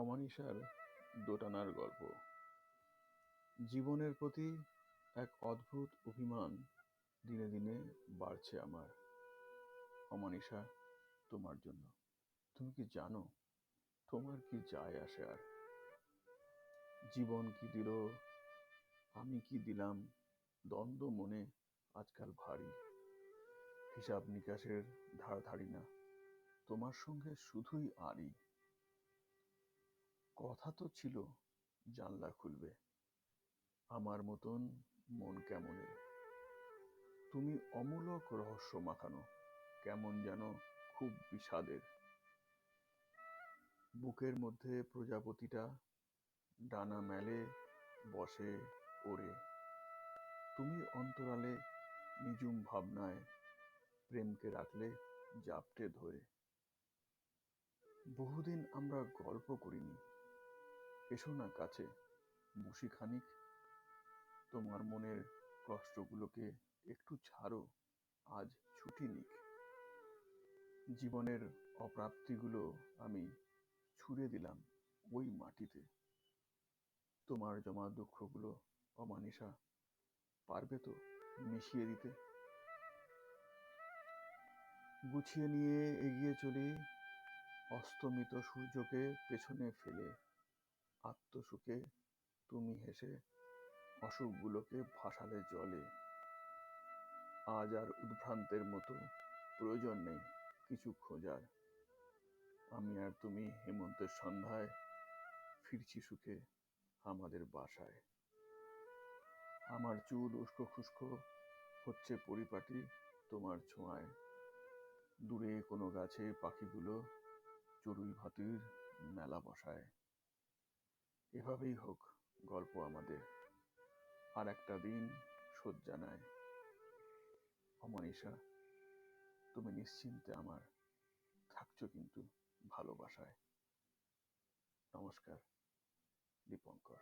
অমানিসার দোটানার গল্প। জীবনের প্রতি এক অদ্ভুত অভিমান দিনে দিনে বাড়ছে আমার। অমানিসা, তোমার জন্য। তুমি কি জানো, তোমার কি যায় আসে আর? জীবন কি দিল, আমি কি দিলাম, দ্বন্দ্ব মনে আজকাল ভারী। হিসাব নিকাশের ধার ধারি না, তোমার সঙ্গে শুধুই আড়ি। কথা তো ছিল জানলা খুলবে, আমার মতন মন কেমনের। তুমি অমূলক রহস্য মাখানো, কেমন যেন খুব বিষাদের। বুকের মধ্যে প্রজাপতিটা ডানা মেলে বসে ওড়ে। তুমি অন্তরালে নিঝুম ভাবনায় প্রেমকে রাখলে জাপটে ধরে। বহুদিন আমরা গল্প করিনি, এসো না কাছে, বসি খানিক। তোমার মনের কষ্টগুলোকে একটু ছাড়ো, আজ ছুটি নিক। জীবনের অপ্রাপ্তিগুলো আমি ছুঁড়ে দিলাম ওই মাটিতে। তোমার জমা দুঃখগুলো অমানিসা পারবে তো মিশিয়ে দিতে? গুছিয়ে নিয়ে এগিয়ে চলি, অস্তমিত সূর্যকে পেছনে ফেলে। আত্মসুখে তুমি হেসে অসুখগুলোকে ভাসালে জলে। আজ আর উদ্ভ্রান্তের মতো প্রয়োজন নেই কিছু খোঁজার। আমি আর তুমি হেমন্তের সন্ধ্যায় ফিরছি সুখে আমাদের বাসায়। আমার চুল উস্কো খুস্কো হচ্ছে পরিপাটি তোমার ছোঁয়ায়। দূরে কোনো গাছে পাখিগুলো চড়ুই ভাতির মেলা বসায়। এভাবেই হোক গল্প আমাদের, আর একটা দিন শয্যা নেয়। অমানিসা, তুমি নিশ্চিন্তে আমার থাকছো কিন্তু ভালোবাসায়। নমস্কার, দীপঙ্কর।